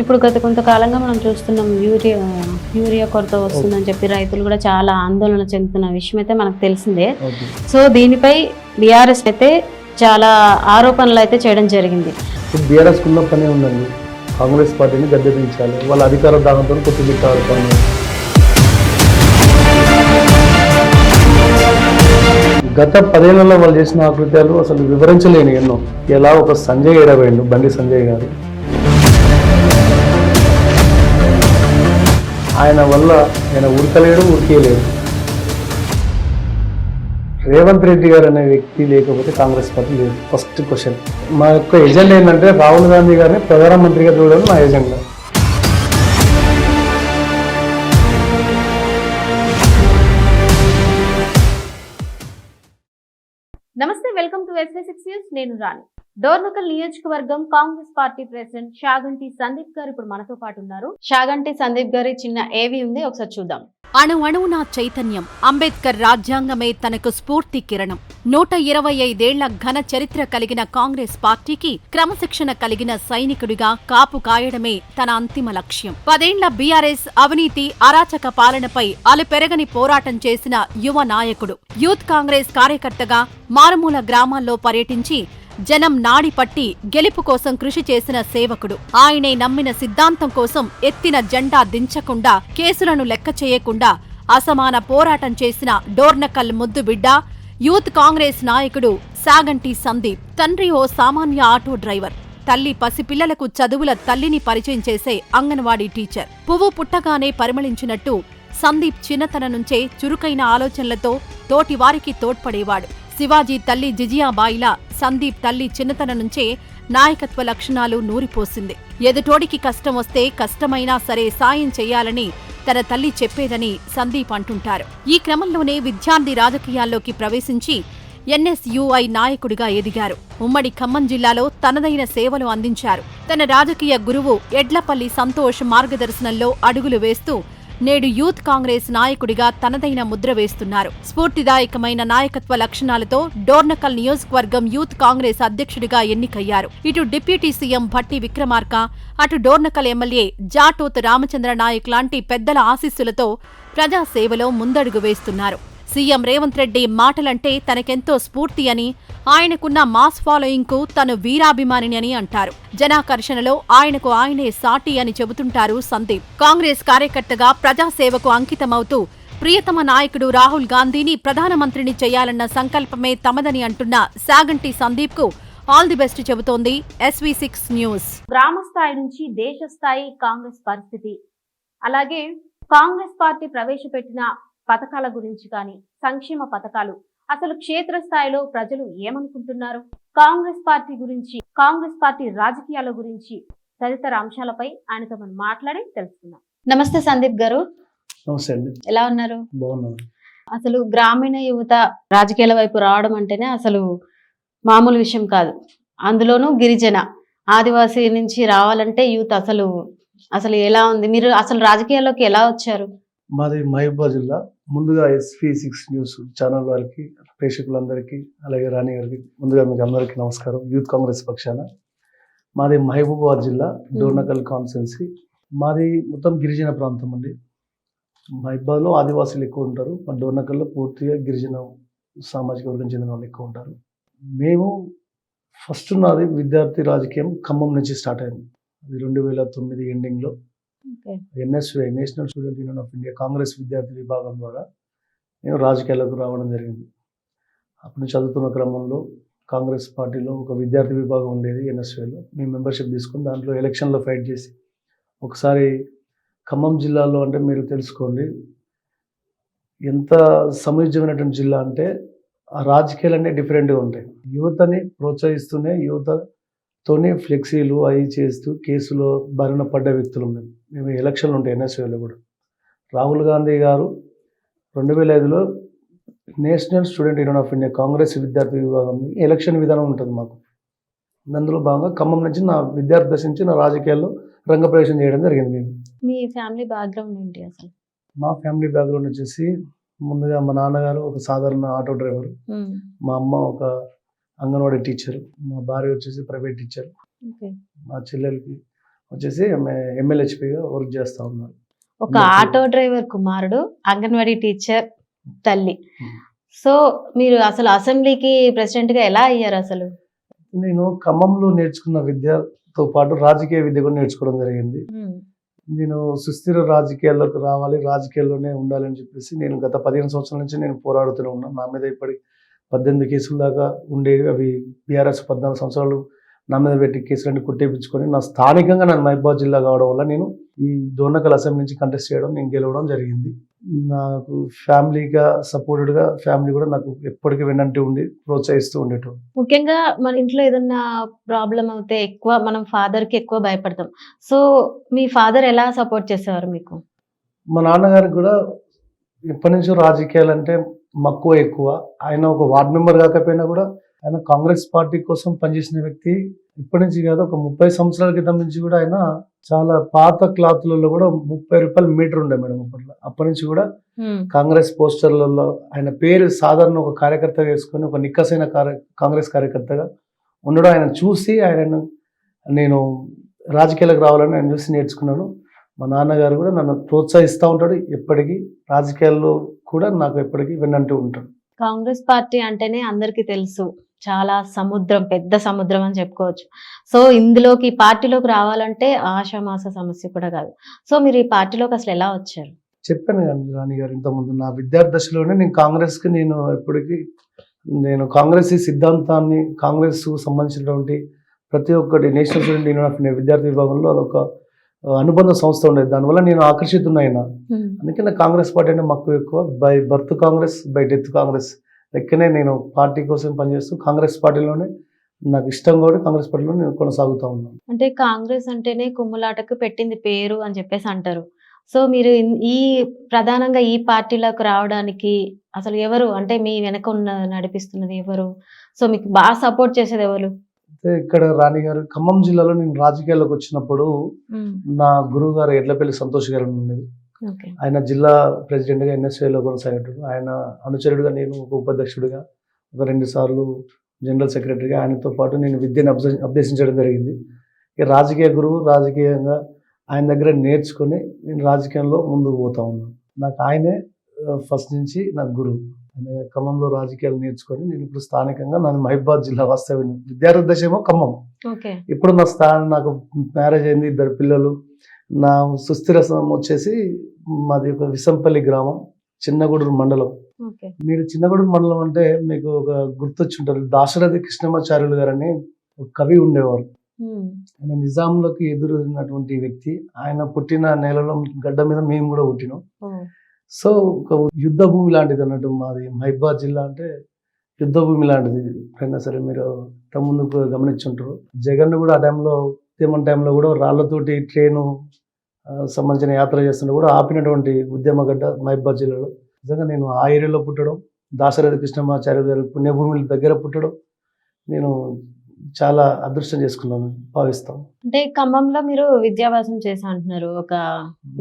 ఇప్పుడు గత కొంతకాలంగా మనం చూస్తున్నాం యూరియా కొరత వస్తుందని చెప్పి రైతులు కూడా చాలా ఆందోళన చెందుతున్న విషయం అయితే మనకు తెలిసిందే. సో దీనిపై బీఆర్ఎస్ అయితే చాలా ఆరోపణలు అయితే చేయడం జరిగింది. బీఆర్ఎస్ కున్న పనే ఉందండి, కాంగ్రెస్ పార్టీని గద్దెదించాలి. వాళ్ళ అధికార దాహంతో కొట్టుబిట్టారు. గత 10 ఏళ్లలో వాళ్ళు చేసిన ఆకృత్యాలు అసలు వివరించలేని ఎన్నో. ఎలా ఒక సంజయ్ ఏడవేయండు, బండి సంజయ్ గారు, ఆయన వల్ల ఆయన ఉడకలేడు, ఉడికేయలేడు. రేవంత్ రెడ్డి గారు అనే వ్యక్తి లేకపోతే కాంగ్రెస్ పార్టీ లేదు. First question. మా యొక్క ఎజెండా ఏంటంటే రాహుల్ గాంధీ గారిని ప్రధానమంత్రిగా చూడడం నా ఎజెండా. నమస్తే, వెల్కమ్ టు SV6 న్యూస్. నేను రాణి. డోర్నకల్ నియోజకవర్గం కాంగ్రెస్ పార్టీ ప్రెసిడెంట్ షాగంటి సందీప్ గారు ఇప్పుడు మనతో పాటు ఉన్నారు. షాగంటి సందీప్ గారి చిన్న ఏవి ఉంది, ఒకసారి చూద్దాం. అణువణువునా చైతన్యం, అంబేద్కర్ రాజ్యాంగమే తనకు స్ఫూర్తి కిరణం. 125 ఏళ్ల ఘన చరిత్ర కలిగిన కాంగ్రెస్ పార్టీకి క్రమశిక్షణ కలిగిన సైనికుడిగా కాపు కాయడమే తన అంతిమ లక్ష్యం. 10 ఏళ్ల బీఆర్ఎస్ అవినీతి అరాచక పాలనపై అలుపెరగని పోరాటం చేసిన యువ నాయకుడు. యూత్ కాంగ్రెస్ కార్యకర్తగా మారుమూల గ్రామాల్లో పర్యటించి జనం నాడి పట్టి గెలుపు కోసం కృషి చేసిన సేవకుడు. ఆయనే నమ్మిన సిద్ధాంతం కోసం ఎత్తిన జెండా దించకుండా, కేసులను లెక్క చేయకుండా అసమాన పోరాటం చేసిన డోర్నకల్ ముద్దు బిడ్డ యూత్ కాంగ్రెస్ నాయకుడు షాగంటి సందీప్. తండ్రి ఓ సామాన్య ఆటో డ్రైవర్, తల్లి పసిపిల్లలకు చదువుల తల్లిని పరిచయం చేసే అంగన్వాడీ టీచర్. పువ్వు పుట్టగానే పరిమళించినట్టు సందీప్ చిన్నతనం నుంచే చురుకైన ఆలోచనలతో తోటివారికి తోడ్పడేవాడు. శివాజీ తల్లి జిజియాబాయిలా సందీప్ తల్లి చిన్నతనం నుంచే నాయకత్వ లక్షణాలు నూరిపోసింది. ఎదుటోడికి కష్టం వస్తే కష్టమైనా సరే సాయం చెయ్యాలని తన తల్లి చెప్పేదని సందీప్ అంటుంటారు. ఈ క్రమంలోనే విద్యార్థి రాజకీయాల్లోకి ప్రవేశించి NSUI నాయకుడిగా ఎదిగారు. ఉమ్మడి ఖమ్మం జిల్లాలో తనదైన సేవలు అందించారు. తన రాజకీయ గురువు ఎడ్లపల్లి సంతోష్ మార్గదర్శనంలో అడుగులు వేస్తూ నేడు యూత్ కాంగ్రెస్ నాయకుడిగా తనదైన ముద్ర వేస్తున్నారు. స్ఫూర్తిదాయకమైన నాయకత్వ లక్షణాలతో డోర్నకల్ నియోజకవర్గం యూత్ కాంగ్రెస్ అధ్యక్షుడిగా ఎన్నికయ్యారు. ఇటు డిప్యూటీ సీఎం భట్టి విక్రమార్క, అటు డోర్నకల్ ఎమ్మెల్యే జాటోత్ రామచంద్ర నాయక్ లాంటి పెద్దల ఆశీస్సులతో ప్రజాసేవలో ముందడుగు వేస్తున్నారు. సీఎం రేవంత్ రెడ్డి మాటలంటే తనకెంతో స్ఫూర్తి అని, ఆయనకున్న మాస్ ఫాలోయింగ్ కు తను వీరాభిమానిని అని అంటారు. జనాకర్షణలో ఆయనకు ఆయనే సాటి అని చెబుతుంటారు సందీప్. కాంగ్రెస్ కార్యకర్తగా ప్రజాసేవకు అంకితమవుతూ ప్రియతమ నాయకుడు రాహుల్ గాంధీని ప్రధానమంత్రిని చేయాలన్న సంకల్పమే తమదని అంటున్న షాగంటి సందీప్ కు ఆల్ ది బెస్ట్ చెబుతోంది SV6 న్యూస్. గ్రామ స్థాయి నుంచి దేశ స్థాయి కాంగ్రెస్ పరిస్థితి, అలాగే కాంగ్రెస్ పార్టీ ప్రవేశపెట్టిన పథకాల గురించి కానీ, సంక్షేమ పథకాలు, అసలు క్షేత్రస్థాయిలో ప్రజలు ఏమనుకుంటున్నారు, కాంగ్రెస్ పార్టీ గురించి, కాంగ్రెస్ పార్టీ రాజకీయాల గురించి తదితర అంశాలపై ఆయనతో మనం మాట్లాడి తెలుసుకుందాం. నమస్తే సందీప్ గారు. నమస్తే అండి. ఎలా ఉన్నారు? బాగున్నాను. అసలు గ్రామీణ యువత రాజకీయాల వైపు రావడం అంటేనే అసలు మామూలు విషయం కాదు. అందులోనూ గిరిజన ఆదివాసీ నుంచి రావాలంటే యూత్ అసలు ఎలా ఉంది? మీరు అసలు రాజకీయాల్లోకి ఎలా వచ్చారు? మాది మహబూబాబాద్ జిల్లా. ముందుగా SV6 న్యూస్ ఛానల్ వారికి, ప్రేక్షకులందరికీ, అలాగే రాణి గారికి ముందుగా మీకు అందరికీ నమస్కారం. యూత్ కాంగ్రెస్ పక్షాన మాది మహబూబాబాద్ జిల్లా, డోర్నకల్ కాన్స్టిట్యున్సీ. మాది మొత్తం గిరిజన ప్రాంతం అండి. మహబూబాబాద్లో ఆదివాసులు ఎక్కువ ఉంటారు, మా డోర్నకల్లో పూర్తిగా గిరిజన సామాజిక వర్గం చెందిన వాళ్ళు ఎక్కువ ఉంటారు. మేము ఫస్ట్ నాది విద్యార్థి రాజకీయం ఖమ్మం నుంచి స్టార్ట్ అయింది. అది 2009 ఎండింగ్లో NSUI, national student union of India Congress విద్యార్థి విభాగం ద్వారా నేను రాజకీయాలకు రావడం జరిగింది. అప్పుడు చదువుతున్న క్రమంలో కాంగ్రెస్ పార్టీలో ఒక విద్యార్థి విభాగం ఉండేది NSUIలో. మేము మెంబర్షిప్ తీసుకుని దాంట్లో ఎలక్షన్లో ఫైట్ చేసి ఒకసారి ఖమ్మం జిల్లాలో, అంటే మీరు తెలుసుకోండి ఎంత సముచితమైనటువంటి జిల్లా అంటే ఆ రాజకీయాలన్నీ డిఫరెంట్గా ఉంటాయి. యువతని ప్రోత్సహిస్తూనే యువతతోనే ఫ్లెక్సీలు అవి చేస్తూ కేసులో బారిన పడ్డ వ్యక్తులు మేము ఎలక్షన్లు ఉంటాయి NSUIలో కూడా. రాహుల్ గాంధీ గారు 2005లో national student union of India Congress విద్యార్థి విభాగం ఎలక్షన్ విధానం ఉంటుంది మాకు. అందులో భాగంగా ఖమ్మం నుంచి నా విద్యార్థి దశ నుంచి నా రాజకీయాల్లో రంగప్రవేశం చేయడం జరిగింది. మీ ఫ్యామిలీ బ్యాక్గ్రౌండ్ ఏంటి అసలు? మా ఫ్యామిలీ బ్యాక్గ్రౌండ్ వచ్చేసి ముందుగా మా నాన్నగారు ఒక సాధారణ ఆటో డ్రైవర్, మా అమ్మ ఒక అంగన్వాడీ టీచర్, మా భార్య వచ్చేసి ప్రైవేట్ టీచర్, మా చెల్లెలకి వచ్చేసి MLHPగా వర్క్ చేస్తూ ఉన్నారు. ఒక ఆటో డ్రైవర్ కుమారుడు, అంగన్వాడీ టీచర్ తల్లి. సో మీరు అసలు అసెంబ్లీకి ప్రెసిడెంట్ గా ఎలా అయ్యారు అసలు? నేను ఖమ్మంలో నేర్చుకున్న విద్యతో పాటు రాజకీయ విద్య కూడా నేర్చుకోవడం జరిగింది. నేను సుస్థిర రాజకీయాల్లోకి రావాలి, రాజకీయాల్లోనే ఉండాలని చెప్పేసి నేను గత 15 సంవత్సరాల నుంచి నేను పోరాడుతూనే ఉన్నాను. నా మీద ఇప్పటి 18 కేసుల దాకా ఉండేవి. అవి BRS 14 సంవత్సరాలు నా మీద పెట్టి కేసులన్నీ కొట్టేపించుకొని నా స్థానికంగా నన్ను మహబూబాబాద్ జిల్లా కావడం వల్ల నేను ఈ డోర్నకల్ అసెంబ్లీ నుంచి కంటెస్ట్ చేయడం, నేను గెలవడం జరిగింది. నాకు ఫ్యామిలీగా సపోర్టెడ్గా ఫ్యామిలీ కూడా నాకు ఎప్పటికీ వెన్నంటి ఉండి ప్రోత్సహిస్తూ ఉండేటం. ముఖ్యంగా మన ఇంట్లో ఏదన్నా ప్రాబ్లం అవుతే ఎక్కువ మనం ఫాదర్ కి ఎక్కువ భయపడతాం. సో మీ ఫాదర్ ఎలా సపోర్ట్ చేసేవారు మీకు? మా నాన్నగారికి కూడా ఎప్పటి నుంచో రాజకీయాలంటే మక్కువ ఎక్కువ. ఆయన ఒక వార్డ్ మెంబర్ కాకపోయినా కూడా ఆయన కాంగ్రెస్ పార్టీ కోసం పనిచేసిన వ్యక్తి. ఇప్పటి నుంచి కాదు, ఒక 30 సంవత్సరాల క్రితం నుంచి కూడా ఆయన చాలా పాత క్లాత్లలో కూడా 30 రూపాయల మీటర్ ఉండే మేడం అప్పట్లో. అప్పటి నుంచి కూడా కాంగ్రెస్ పోస్టర్లలో ఆయన పేరు సాధారణ ఒక కార్యకర్తగా వేసుకొని ఒక నిక్కసైన కాంగ్రెస్ కార్యకర్తగా ఉండడం ఆయన చూసి నేను రాజకీయాలకు రావాలని ఆయన చూసి నేర్చుకున్నాను. మా నాన్నగారు కూడా నన్ను ప్రోత్సహిస్తూ ఉంటాడు. ఎప్పటికీ రాజకీయాల్లో కూడా నాకు ఎప్పటికీ వెన్నంటూ ఉంటాడు. కాంగ్రెస్ పార్టీ అంటేనే అందరికీ తెలుసు, చాలా సముద్రం, పెద్ద సముద్రం అని చెప్పుకోవచ్చు. సో ఇందులోకి, ఈ పార్టీలోకి రావాలంటే ఆషామాస సమస్య కూడా కాదు. సో మీరు ఈ పార్టీలోకి అసలు ఎలా వచ్చారు? చెప్పాను కానీ రాణి గారు ఇంతకుముందు, నా విద్యార్థి దశలోనే నేను కాంగ్రెస్కి నేను కాంగ్రెస్ ఈ సిద్ధాంతాన్ని, కాంగ్రెస్ సంబంధించినటువంటి ప్రతి ఒక్కటి national student union of India విద్యార్థి విభాగంలో అదొక అనుబంధ సంస్థ ఉండేది. దానివల్ల నేను ఆకర్షితున్నైనా. అందుకే నాకు కాంగ్రెస్ పార్టీ అంటే మక్కువ ఎక్కువ. By birth Congress, by death Congress లెక్కనే నేను పార్టీ కోసం పనిచేస్తూ కాంగ్రెస్ పార్టీలోనే నాకు ఇష్టం కూడా కాంగ్రెస్ పార్టీలో నేను కొనసాగుతూ ఉన్నాను. అంటే కాంగ్రెస్ అంటేనే కుమ్ములాటకు పెట్టింది పేరు అని చెప్పేసి అంటారు. సో మీరు ఈ ప్రధానంగా ఈ పార్టీలోకి రావడానికి అసలు ఎవరు, అంటే మీ వెనక నడిపిస్తున్నది ఎవరు? సో మీకు బాగా సపోర్ట్ చేసేది ఎవరు? ఇక్కడ రాణి గారు, ఖమ్మం జిల్లాలో నేను రాజకీయాల్లోకి వచ్చినప్పుడు నా గురువు గారు ఎడ్లపల్లి సంతోష్ గారు ఉండేది. ఆయన జిల్లా ప్రెసిడెంట్గా NSYలో కొనసాగేటాడు. ఆయన అనుచరుడుగా నేను ఒక ఉపాధ్యక్షుడిగా, ఒక 2 సార్లు జనరల్ సెక్రటరీగా ఆయనతో పాటు నేను విద్యను అభ్యసించడం జరిగింది. ఇక రాజకీయ గురువు, రాజకీయంగా ఆయన దగ్గర నేర్చుకొని నేను రాజకీయంలో ముందుకు పోతా ఉన్నాను. నాకు ఆయనే ఫస్ట్ నుంచి నాకు గురువు. ఖమ్మంలో రాజకీయాలు నేర్చుకొని నేను ఇప్పుడు స్థానికంగా నన్ను మహబూబాబాద్ జిల్లా వాస్తవ్యం. విద్యార్థి దశ ఏమో ఖమ్మం. ఇప్పుడు నాకు మ్యారేజ్ అయింది, 2 పిల్లలు. నా సుస్థిర వచ్చేసి మాది ఒక విసంపల్లి గ్రామం, చిన్నగూడూరు మండలం. మీరు చిన్నగూడూరు మండలం అంటే మీకు ఒక గుర్తొచ్చి ఉంటారు, దాశరథి కృష్ణమాచార్యులు గారని ఒక కవి ఉండేవారు. ఆయన నిజాంలకు ఎదురున్నటువంటి వ్యక్తి. ఆయన పుట్టిన నేలలో, గడ్డ మీద మేము కూడా పుట్టినాం. సో ఒక యుద్ధ భూమి లాంటిది అన్నట్టు మాది మహబూబాబాద్ జిల్లా అంటే యుద్ధ భూమి లాంటిది. ఎప్పుడైనా సరే మీరు ముందుకు గమనించుంటారు. జగన్ కూడా ఆ టైంలో, ఉద్యమం టైంలో కూడా రాళ్లతోటి ట్రైను సంబంధించిన యాత్ర చేస్తుంటే కూడా ఆపినటువంటి ఉద్యమ గడ్డ మహబూబాబాద్ జిల్లాలో. నిజంగా నేను ఆ ఏరియాలో పుట్టడం, దాశరథి కృష్ణమాచార్య గారి పుణ్యభూముల దగ్గర పుట్టడం నేను చాలా అదృష్టం చేసుకున్నాను భావిస్తాం. అంటే ఖమ్మంలో మీరు విద్యాభ్యాసం చేసా అంటున్నారు ఒక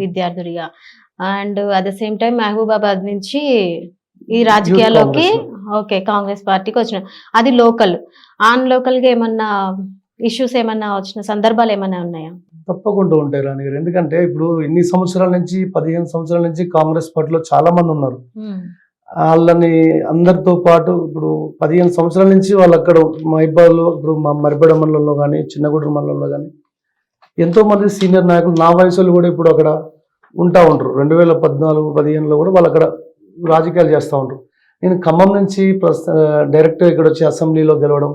విద్యార్థుడిగా, and at the same time Mahabubabad నుంచి ఈ రాజకీయాల్లోకి కాంగ్రెస్ పార్టీకి వచ్చిన, అది లోకల్. ఆన్ లోకల్ గా ఏమన్నా ఇష్యూస్ ఏమన్నా వచ్చిన సందర్భాలు ఏమన్నా ఉన్నాయా? తప్పకుండా ఉంటాయి రాణి గారు. ఎందుకంటే ఇప్పుడు ఇన్ని సంవత్సరాల నుంచి, 15 సంవత్సరాల నుంచి కాంగ్రెస్ పార్టీలో చాలా మంది ఉన్నారు. వాళ్ళని అందరితో పాటు ఇప్పుడు 15 సంవత్సరాల నుంచి వాళ్ళు అక్కడ మహబూబాబాద్లో, ఇప్పుడు మా మరిపేడ మండలంలో కానీ, చిన్నగూడూరు మండలంలో కానీ ఎంతో మంది సీనియర్ నాయకులు, నా వయసులో కూడా ఇప్పుడు అక్కడ ఉంటా ఉంటారు. 2014-15లో కూడా వాళ్ళు అక్కడ రాజకీయాలు చేస్తూ ఉంటారు. నేను ఖమ్మం నుంచి డైరెక్ట్గా ఇక్కడ వచ్చి అసెంబ్లీలో గెలవడం,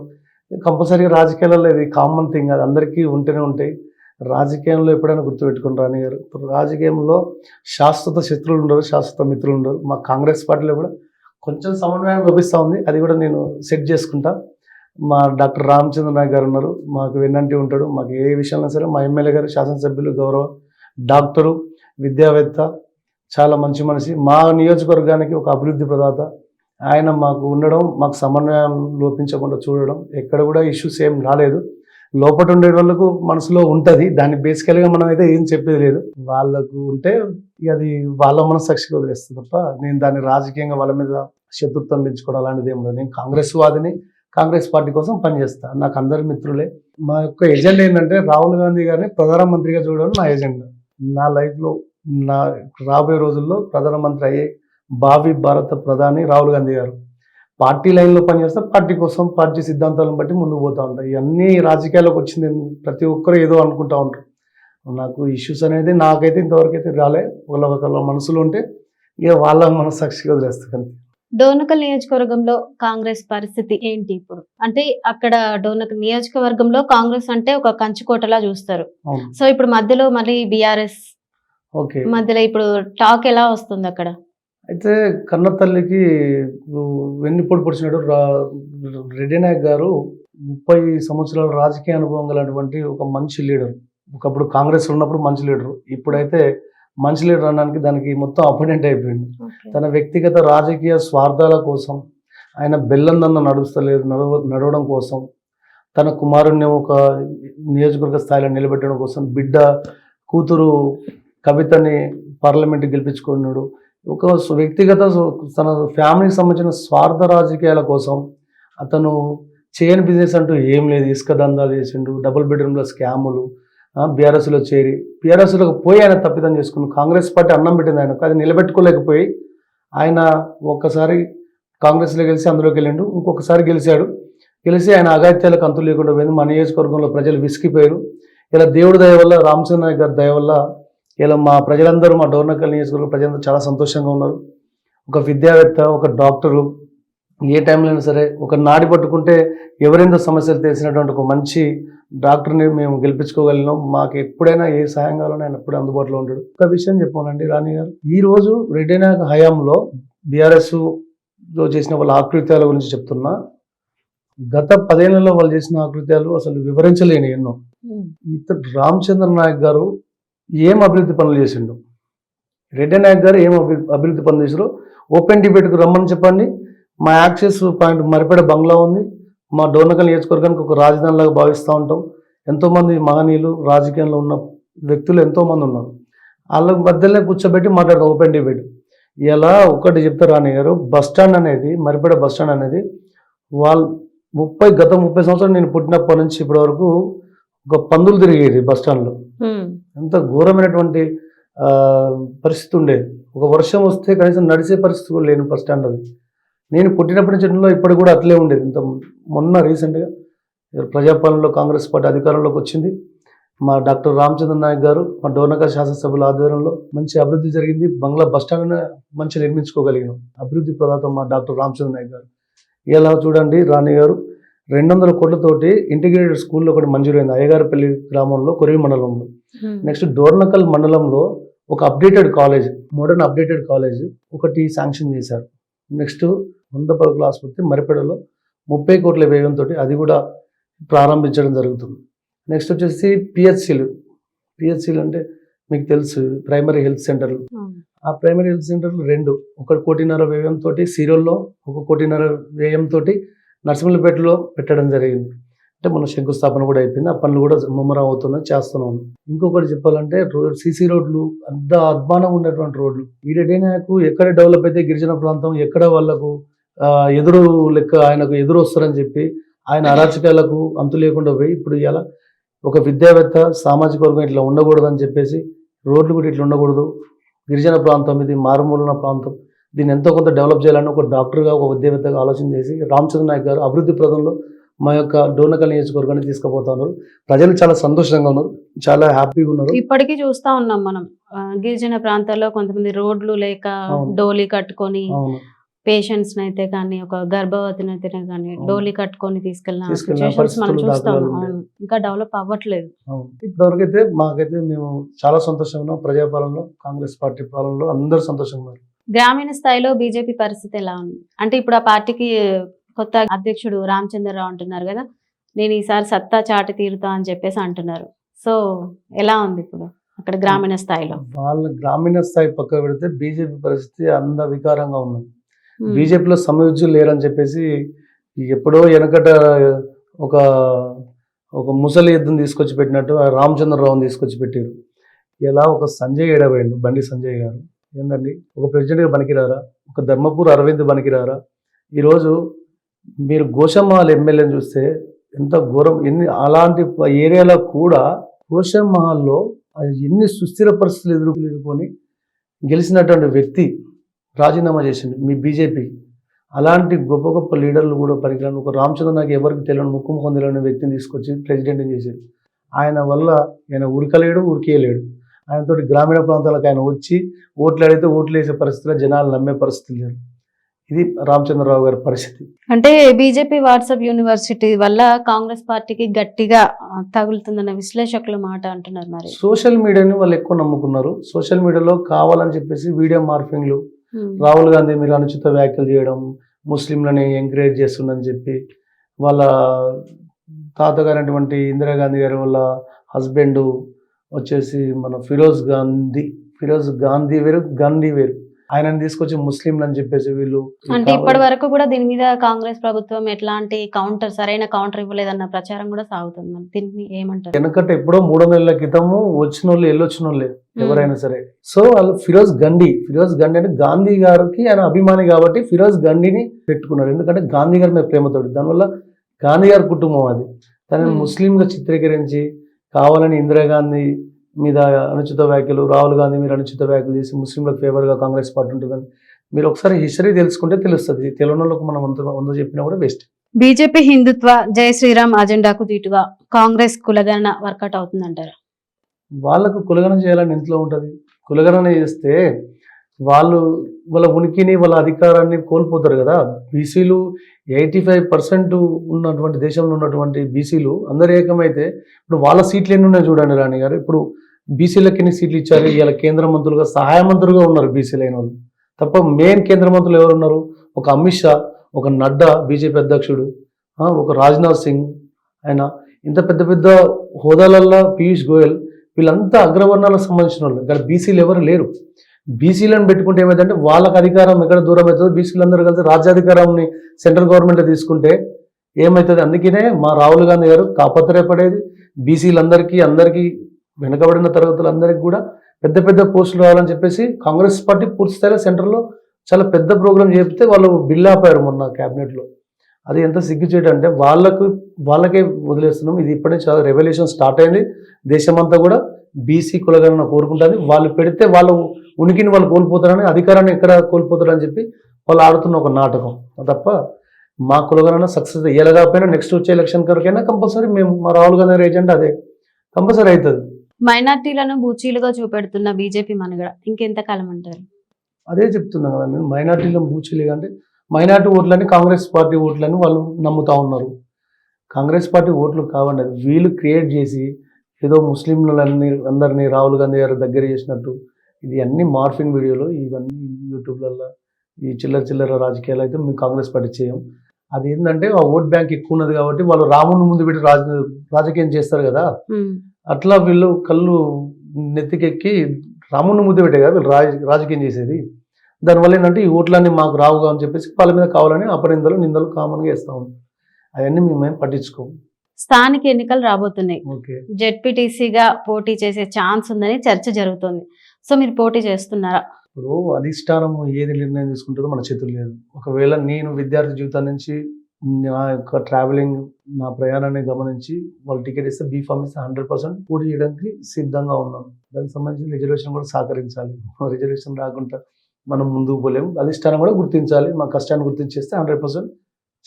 కంపల్సరీగా రాజకీయాలలో ఇది కామన్ థింగ్, అది అందరికీ ఉంటూనే ఉంటాయి. రాజకీయంలో ఎప్పుడైనా గుర్తుపెట్టుకుని రాణి గారు, రాజకీయంలో శాశ్వత శత్రువులు ఉండరు, శాశ్వత మిత్రులు ఉండరు. మా కాంగ్రెస్ పార్టీలో కూడా కొంచెం సమన్వయం లభిస్తూ ఉంది. అది కూడా నేను సెట్ చేసుకుంటా. మా డాక్టర్ రామచంద్ర నాయక్ గారు ఉన్నారు, మాకు వెన్నంటి ఉంటాడు. మాకు ఏ విషయంలో సరే మా ఎమ్మెల్యే గారు, శాసనసభ్యులు, గౌరవ డాక్టరు, విద్యావేత్త, చాలా మంచి మనిషి. మా నియోజకవర్గానికి ఒక అభివృద్ధి ప్రదాత ఆయన మాకు ఉండడం, మాకు సమన్వయం లోపించకుండా చూడడం. ఎక్కడ కూడా ఇష్యూస్ ఏం రాలేదు. లోపల ఉండే వాళ్ళకు మనసులో ఉంటుంది, దాన్ని బేసికల్గా మనం అయితే ఏం చెప్పేది లేదు. వాళ్ళకు ఉంటే అది వాళ్ళ మనస్సాక్షిగా వదిలేస్తుంది తప్ప నేను దాన్ని రాజకీయంగా వాళ్ళ మీద శత్రుత్వం పెంచుకోవడం అలాంటిది ఏం లేదు. నేను కాంగ్రెస్ వాదిని, కాంగ్రెస్ పార్టీ కోసం పనిచేస్తా. నాకు అందరి మిత్రులే. మా యొక్క ఎజెండా ఏంటంటే రాహుల్ గాంధీ గారిని ప్రధానమంత్రిగా చూడడం నా ఎజెండా. నా లైఫ్లో నా రాబోయే రోజుల్లో ప్రధానమంత్రి అయ్యే భావి భారత ప్రధాని రాహుల్ గాంధీ గారు. పార్టీ లైన్లో పనిచేస్తా, పార్టీ కోసం పార్టీ సిద్ధాంతాలను బట్టి ముందుకు పోతూ ఉంటాయి. ఇవన్నీ రాజకీయాల్లోకి వచ్చింది ప్రతి ఒక్కరు ఏదో అనుకుంటూ ఉంటారు. నాకు ఇష్యూస్ అనేది నాకైతే ఇంతవరకు అయితే రాలే. ఒకళ్ళ మనసులో ఉంటే ఇక వాళ్ళ మనస్సాక్షిగా వదిలేస్తాను. డోర్నకల్ నియోజకవర్గంలో కాంగ్రెస్ పరిస్థితి ఏంటి ఇప్పుడు? అంటే అక్కడ డోర్నకల్ నియోజకవర్గంలో కాంగ్రెస్ అంటే ఒక కంచుకోటలా చూస్తారు. సో ఇప్పుడు మధ్యలో మళ్ళీ బీఆర్ఎస్ మధ్యలో ఇప్పుడు టాక్ ఎలా వస్తుంది అక్కడ? అయితే కన్న తల్లికి వెన్నుపోటు పొడిచినట్టు రెడ్డి నాయక్ గారు 30 సంవత్సరాల రాజకీయ అనుభవం గలటువంటి ఒక మంచి లీడర్. ఒకప్పుడు కాంగ్రెస్ ఉన్నప్పుడు మంచి లీడరు, ఇప్పుడైతే మంచి లీడర్ అనడానికి దానికి మొత్తం అపోనెంట్ అయిపోయింది. తన వ్యక్తిగత రాజకీయ స్వార్థాల కోసం ఆయన బెల్లందన్న నడవడం కోసం, తన కుమారుణ్ణి ఒక నియోజకవర్గ స్థాయిలో నిలబెట్టడం కోసం, బిడ్డ కూతురు కవితని పార్లమెంట్కి గెలిపించుకున్నాడు. ఒక వ్యక్తిగత తన ఫ్యామిలీకి సంబంధించిన స్వార్థ రాజకీయాల కోసం అతను చేయని బిజినెస్ అంటూ ఏం లేదు. ఇసుక దందాలు చేసిండు, డబుల్ బెడ్రూమ్ల స్కాములు, బీఆర్ఎస్లో చేరి బీఆర్ఎస్లోకి పోయి ఆయన తప్పిదం చేసుకున్నాడు. కాంగ్రెస్ పార్టీ అన్నం పెట్టింది ఆయనకు, అది నిలబెట్టుకోలేకపోయి ఆయన ఒక్కసారి కాంగ్రెస్లో గెలిచి అందులోకి వెళ్ళిండు, ఇంకొకసారి గెలిచి ఆయన అఘాయిత్యాలకు అంతు లేకుండా పోయింది. మా నియోజకవర్గంలో ప్రజలు విసిగిపోయారు. ఇలా దేవుడి దయ వల్ల, రామచంద్ర నాయక్ గారి దయ వల్ల ఇలా మా ప్రజలందరూ, మా డోర్నకల్ నియోజకవర్గ ప్రజలందరూ చాలా సంతోషంగా ఉన్నారు. ఒక విద్యావేత్త, ఒక డాక్టరు, ఏ టైంలో అయినా సరే ఒక నాడి పట్టుకుంటే ఎవరెందో సమస్యలు తెలిసినటువంటి ఒక మంచి డాక్టర్ని మేము గెలిపించుకోగలిగినాం. మాకు ఎప్పుడైనా ఏ సహాయం కావాలని ఆయన ఎప్పుడు అందుబాటులో ఉంటాడు. ఒక విషయం చెప్పానండి రాణి గారు, ఈరోజు రెడ్డి నాయక్ హయాంలో బీఆర్ఎస్లో చేసిన వాళ్ళ ఆకృత్యాల గురించి చెప్తున్నా. గత 10 ఏళ్లలో వాళ్ళు చేసిన ఆకృత్యాలు అసలు వివరించలేని ఎన్నో. ఇతడు రామచంద్ర నాయక్ గారు ఏం అభివృద్ధి పనులు చేసిండు, రెడ్డి నాయక్ గారు ఏం అభివృద్ధి పనులు చేసారో ఓపెన్ డిబేట్కి రమ్మని చెప్పండి. మా యాక్సెస్ పాయింట్ మరిపేడ బంగ్లా ఉంది. మా డోర్నకల్ నియోజకవర్గానికి ఒక రాజధానిలాగా భావిస్తూ ఉంటాం. ఎంతోమంది మహనీయులు, రాజకీయంలో ఉన్న వ్యక్తులు ఎంతోమంది ఉన్నారు. వాళ్ళ మధ్యలో కూర్చోబెట్టి మాట్లాడతాం ఓపెన్ డిబేట్. ఇలా ఒకటి చెప్తారు రాణి గారు, బస్టాండ్ అనేది, మరిపేడ బస్టాండ్ అనేది వాళ్ళు గత 30 సంవత్సరాలు నేను పుట్టినప్పటి నుంచి ఇప్పటి వరకు ఒక పందులు తిరిగేది బస్టాండ్లో. ఎంత ఘోరమైనటువంటి పరిస్థితి ఉండేది. ఒక వర్షం వస్తే కనీసం నడిచే పరిస్థితి కూడా లేని బస్టాండ్ అది. నేను పుట్టినప్పటి నుంచి ఇప్పుడు కూడా అట్లే ఉండేది. ఇంత మొన్న రీసెంట్గా ప్రజాపాలనలో కాంగ్రెస్ పార్టీ అధికారంలోకి వచ్చింది. మా డాక్టర్ రామచంద్ర నాయక్ గారు, మా డోర్నకల్ శాసనసభ్యుల ఆధ్వర్యంలో మంచి అభివృద్ధి జరిగింది. బంగ్లా బస్టాండ్ మంచి నిర్మించుకోగలిగినాం. అభివృద్ధి ప్రదాత మా డాక్టర్ రామచంద్ర నాయక్ గారు. ఇలా చూడండి రాణి గారు, 200 కోట్లతోటి ఇంటిగ్రేటెడ్ స్కూల్లో ఒకటి మంజూరైంది అయ్యగారిపల్లి గ్రామంలో, కొరివి మండలంలో. నెక్స్ట్ డోర్నకల్ మండలంలో ఒక updated college, modern updated college ఒకటి శాంక్షన్ చేశారు. నెక్స్ట్ 100 పడకల ఆసుపత్రి మరిపేడలో 30 కోట్ల వ్యయంతో అది కూడా ప్రారంభించడం జరుగుతుంది. నెక్స్ట్ వచ్చేసి పిహెచ్సిలు అంటే మీకు తెలుసు, ప్రైమరీ హెల్త్ సెంటర్లు. ఆ ప్రైమరీ హెల్త్ సెంటర్లు 2, 1.5 కోట్ల వ్యయంతో సిరోల్లో, 1.5 కోట్ల వ్యయంతో నర్సింహులపేటలో పెట్టడం జరిగింది. అంటే మన శంకుస్థాపన కూడా అయిపోయింది. ఆ పనులు కూడా ముమ్మరం అవుతున్నాయి, చేస్తున్నాం. ఇంకొకటి చెప్పాలంటే సీసీ రోడ్లు, అంత అద్భుతంగా ఉన్నటువంటి రోడ్లు. ఈ రెడ్డి నాయకు ఎక్కడ డెవలప్ అయితే గిరిజన ప్రాంతం ఎక్కడ వాళ్ళకు ఎదురు లెక్క ఆయనకు ఎదురు వస్తారని చెప్పి ఆయన అరాచకాలకు అంతు లేకుండా పోయి ఇప్పుడు ఇలా ఒక విద్యావేత్త, సామాజిక వర్గం ఇట్లా ఉండకూడదని చెప్పేసి రోడ్లు కూడా ఇట్లా ఉండకూడదు, గిరిజన ప్రాంతం ఇది, మారుమూలన ప్రాంతం, దీన్ని ఎంతో కొంత డెవలప్ చేయాలని ఒక డాక్టర్గా, ఒక విద్యావేత్తగా ఆలోచన చేసి రామచంద్ర నాయక్ గారు అభివృద్ధి ప్రదంలో మా యొక్క డోర్నకల్ నియోజకవర్గాన్ని తీసుకుపోతా ఉన్నారు. ప్రజలు చాలా సంతోషంగా ఉన్నారు, చాలా హ్యాపీగా ఉన్నారు. ఇప్పటికీ చూస్తా ఉన్నాం మనం గిరిజన ప్రాంతాల్లో కొంతమంది రోడ్లు లేక డోలీ కట్టుకొని పేషెంట్స్ అయితే కానీ, ఒక గర్భవతిని అయితే కానీ డోలీ కట్టుకొని తీసుకెళ్ళిన సిచ్యువేషన్స్ మనం చూస్తా ఉన్నాం. ఇంకా డెవలప్ అవ్వట్లేదు. ఇప్పటివరకు అయితే మాకైతే మేము చాలా సంతోషంగా ఉన్నాం. ప్రజాపాలనలో, కాంగ్రెస్ పార్టీ పాలనలో అందరూ సంతోషంగా ఉన్నారు. గ్రామీణ స్థాయిలో బీజేపీ పరిస్థితి ఎలా ఉంది అంటే, ఇప్పుడు ఆ పార్టీకి కొత్త అధ్యక్షుడు రామచంద్రరావు అంటున్నారు కదా, నేను ఈసారి సత్తా చాటి తీరుతా అని చెప్పేసి అంటున్నారు. సో ఎలా ఉంది ఇప్పుడు అక్కడ గ్రామీణ స్థాయిలో? వాళ్ళ గ్రామీణ స్థాయి పక్క పెడితే బీజేపీ పరిస్థితి అంద వికారంగా ఉన్నది. బీజేపీలో సమయోజ్యులు లేరని చెప్పేసి ఎప్పుడో వెనకట ఒక ముసలి యుద్ధం తీసుకొచ్చి పెట్టినట్టు రామచంద్రరావుని తీసుకొచ్చి పెట్టారు. ఇలా ఒక సంజయ్ ఏడబోయిండు, బండి సంజయ్ గారు. ఏంటండి, ఒక ప్రెసిడెంట్గా పనికిరారా? ఒక ధర్మపూర్ అరవింద్ పనికిరారా? ఈరోజు మీరు గోషమ్మహల్ ఎమ్మెల్యేని చూస్తే ఎంత ఘోరం, అలాంటి ఏరియాలో కూడా గోషమ్మహల్లో ఎన్ని సుస్థిర పరిస్థితులు ఎదుర్కొని గెలిచినటువంటి వ్యక్తి రాజీనామా చేసిండు మీ బీజేపీ. అలాంటి గొప్ప గొప్ప లీడర్లు కూడా పనికిరాని ఒక రామచంద్ర నాకు ఎవరికి తెలియని ముక్కు తెలియని వ్యక్తిని తీసుకొచ్చి ప్రెసిడెంట్ చేశారు. ఆయన వల్ల ఆయన ఉరకలేడు, ఉరికేయలేడు. ఆయనతోటి గ్రామీణ ప్రాంతాలకు ఆయన వచ్చి ఓట్లు అడిగితే ఓట్లు వేసే పరిస్థితిలో జనాలు నమ్మే పరిస్థితి లేదు. ఇది రామచంద్రరావు గారి పరిస్థితి. అంటే బీజేపీ వాట్సాప్ యూనివర్సిటీ వల్ల కాంగ్రెస్ పార్టీకి గట్టిగా తగులుతుందన్న విశ్లేషకుల మాట అంటున్నారు. మరి సోషల్ మీడియాని వాళ్ళు ఎక్కువ నమ్ముకున్నారు. సోషల్ మీడియాలో కావాలని చెప్పేసి వీడియో మార్ఫింగ్లు, రాహుల్ గాంధీ మీరు అనుచిత వ్యాఖ్యలు చేయడం, ముస్లింలని ఎంకరేజ్ చేస్తుందని చెప్పి వాళ్ళ తాతగారైనటువంటి ఇందిరాగాంధీ గారి వాళ్ళ హస్బెండ్ వచ్చేసి మన ఫిరోజ్ గాంధీ వేరు, గాంధీ వేరు, ఆయనని తీసుకొచ్చి ముస్లింలు అని చెప్పేసి వీళ్ళు. అంటే ఇప్పటి వరకు కూడా దీని మీద కాంగ్రెస్ ప్రభుత్వం ఎట్లాంటి సరైన కౌంటర్ ఇవ్వలేదన్న ప్రచారం కూడా సాగుతుంది. మరి దీన్ని ఏమంటారు? వెనకట ఎప్పుడో 300 నెలల క్రితము వచ్చిన వాళ్ళు వెళ్ళొచ్చిన వాళ్ళే ఎవరైనా సరే. సో వాళ్ళు ఫిరోజ్ గండి అంటే గాంధీ గారికి ఆయన అభిమాని కాబట్టి ఫిరోజ్ గండిని పెట్టుకున్నారు. ఎందుకంటే గాంధీ గారి మీద ప్రేమతోటి, దానివల్ల గాంధీ గారి కుటుంబం అది తనని ముస్లింగా చిత్రీకరించి కావాలని ఇందిరాగాంధీ మీద అనుచిత వ్యాఖ్యలు, రాహుల్ గాంధీ మీద అనుచిత వ్యాఖ్యలు చేసి ముస్లింలకు ఫేవర్గా కాంగ్రెస్ పార్టీ ఉంటుందని మీరు ఒకసారి హిస్టరీ తెలుసుకుంటే తెలుస్తుంది. తెలంగాణలోకి మనం వంద చెప్పినా కూడా వేస్ట్. బీజేపీ హిందుత్వ జై శ్రీరామ్ అజెండాకు దీటుగా కాంగ్రెస్ కులగణన వర్కౌట్ అవుతుందంటారా? వాళ్ళకు కులగణన చేయాలని ఇంట్లో ఉంటుంది. కులగణన చేస్తే వాళ్ళ ఉనికిని, వాళ్ళ అధికారాన్ని కోల్పోతారు కదా. బీసీలు 85% ఉన్నటువంటి దేశంలో ఉన్నటువంటి బీసీలు అందరు ఏకమైతే ఇప్పుడు వాళ్ళ సీట్లు ఎన్ని ఉన్నాయి చూడండి రాణి గారు. ఇప్పుడు బీసీలకు ఎన్ని సీట్లు ఇచ్చారు? ఇలా కేంద్ర మంత్రులుగా, సహాయ మంత్రులుగా ఉన్నారు బీసీలు అయిన వాళ్ళు తప్ప మెయిన్ కేంద్ర మంత్రులు ఎవరు ఉన్నారు? ఒక అమిత్ షా, ఒక నడ్డా బీజేపీ అధ్యక్షుడు, ఒక రాజ్నాథ్ సింగ్, ఆయన ఇంత పెద్ద పెద్ద హోదాలల్లో పీయూష్ గోయల్, వీళ్ళంతా అగ్రవర్ణాలకు సంబంధించిన వాళ్ళు. ఇక్కడ బీసీలు ఎవరు లేరు. బీసీలను పెట్టుకుంటే ఏమైందంటే వాళ్ళకి అధికారం ఎక్కడ దూరం అవుతుందో, బీసీలందరూ కలిసి రాజ్యాధికారాన్ని సెంట్రల్ గవర్నమెంట్ తీసుకుంటే ఏమవుతుంది. అందుకనే మా రాహుల్ గాంధీ గారు తాపత్రయపడేది అందరికీ వెనుకబడిన తరగతులందరికీ కూడా పెద్ద పెద్ద పోస్టులు రావాలని చెప్పేసి కాంగ్రెస్ పార్టీ పూర్తి స్థాయిలో సెంటర్లో చాలా పెద్ద ప్రోగ్రాం చెప్తే వాళ్ళు బిల్ ఆపారు మొన్న క్యాబినెట్లో. అది ఎంత సిగ్గుచేటు అంటే వాళ్ళకే వదిలేస్తున్నాం. ఇది ఇప్పటి చాలా రెవల్యూషన్ స్టార్ట్ అయింది. దేశమంతా కూడా బీసీ కులగణన కోరుకుంటుంది. వాళ్ళు పెడితే వాళ్ళ ఉనికిని వాళ్ళు కోల్పోతారని, అధికారాన్ని ఎక్కడ కోల్పోతారని చెప్పి వాళ్ళు ఆడుతున్న ఒక నాటకం తప్ప మా కులగణన సక్సెస్ అయ్యేలాగాపోయినా నెక్స్ట్ వచ్చే ఎలక్షన్ వరకైనా కంపల్సరీ మేము మా రాహుల్ గాంధీ ఏజెండా అదే కంపల్సరీ అవుతుంది. మైనార్టీలను బూచీలుగా చూపెడుతున్న బీజేపీ మనుగడ ఇంకెంతకాలం అంటారు? అదే చెప్తున్నాం కదా మేము, మైనార్టీలను బూచీలుగా అంటే మైనార్టీ ఓట్లని కాంగ్రెస్ పార్టీ ఓట్లని వాళ్ళు నమ్ముతా ఉన్నారు. కాంగ్రెస్ పార్టీ ఓట్లు కావండి, వీళ్ళు క్రియేట్ చేసి ఏదో అందరినీ రాహుల్ గాంధీ గారి దగ్గర చేసినట్టు ఇది అన్ని మార్ఫింగ్ వీడియోలు, ఇవన్నీ యూట్యూబ్లలో ఈ చిల్లర రాజకీయాలు అయితే మేము కాంగ్రెస్ పార్టీ చేయం. అది ఏంటంటే ఆ ఓట్ బ్యాంక్ ఎక్కువ ఉన్నది కాబట్టి వాళ్ళు రాముని ముందు పెట్టి రాజకీయం చేస్తారు కదా, అట్లా వీళ్ళు కళ్ళు నెత్తికెక్కి రాముని ముందు పెట్టే కదా వీళ్ళు రాజకీయం చేసేది. దానివల్ల ఏంటంటే ఈ ఓట్లన్నీ మాకు రావుగా అని చెప్పేసి వాళ్ళ మీద కావాలని అపనిందలు నిందలు కామన్గా వేస్తూ ఉంటాం. అవన్నీ మేమేం పట్టించుకోము. స్థానిక ఎన్నికలు రాబోతున్నాయి. జెడ్పీటీసీగా పోటీ చేసే ఛాన్స్ ఉందని చర్చ జరుగుతుంది. సో మీరు పోటీ చేస్తున్నారా? ఇప్పుడు అధిష్టానం ఏది నిర్ణయం తీసుకుంటుందో మన చేతులు లేదు. ఒకవేళ నేను విద్యార్థి జీవితం నుంచి నా యొక్క ట్రావెలింగ్, నా ప్రయాణాన్ని గమనించి వాళ్ళు టికెట్ ఇస్తే బీఫామ్ ఇస్తే 100% పోటీ చేయడానికి సిద్ధంగా ఉన్నాను. దానికి సంబంధించి రిజర్వేషన్ కూడా సహకరించాలి. రిజర్వేషన్ రాకుండా మనం ముందుకు పోలేము. అధిష్టానం కూడా గుర్తించాలి. మా కష్టాన్ని గుర్తించేస్తే 100%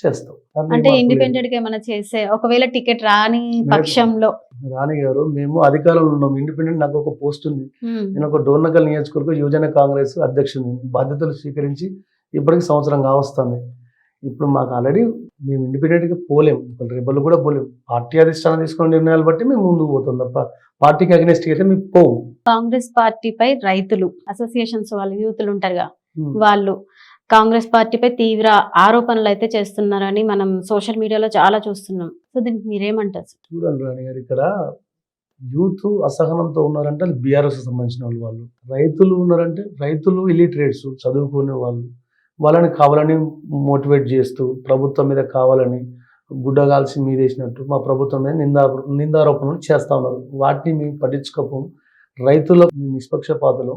చేస్తాం. అంటే ఇండిపెండెంట్ గా ఏమైనా చేస్తే ఒకవేళ టికెట్ రాని పక్షంలో? రాణి గారు మేము అధికారంలో ఉన్నాం. ఇండిపెండెంట్ నాకు ఒక పోస్ట్ ఉంది. నేను ఒక డోర్నకల్ నియోజకవర్గ యువజన కాంగ్రెస్ అధ్యక్షుడిని. బాధ్యతలు స్వీకరించి ఇప్పటికి సంవత్సరం కావస్తుంది. ఇప్పుడు మాకు ఆల్రెడీ మేము ఇండిపెండెంట్గా పోలేము, రెబల్ కూడా పోలేము. పార్టీ అధిష్టానం తీసుకున్న నిర్ణయాలు బట్టి మేము ముందుకు పోతాం తప్ప పార్టీకి అగెనిస్ట్ అయితే మేము పోవు. కాంగ్రెస్ పార్టీపై రైతులు అసోసియేషన్స్ వాళ్ళు యూతులు ఉంటారుగా, వాళ్ళు కాంగ్రెస్ పార్టీపై తీవ్ర ఆరోపణలు అయితే చేస్తున్నారని మనం సోషల్ మీడియాలో చాలా చూస్తున్నాం. సో దీనికి మీరేమంటారు? చూడండి రాణి గారు, ఇక్కడ యూత్ అసహనంతో ఉన్నారంటే బీఆర్ఎస్ సంబంధించిన వాళ్ళు. రైతులు ఉన్నారంటే రైతులు ఇలిటరేట్స్, చదువుకునే వాళ్ళని కావాలని మోటివేట్ చేస్తూ ప్రభుత్వం మీద కావాలని గుడ్డగాల్సి మీదేసినట్టు మా ప్రభుత్వం మీద నిందారోపణలు చేస్తూ ఉన్నారు. వాటిని మేము పట్టించుకోము. రైతుల నిష్పక్షపాతలు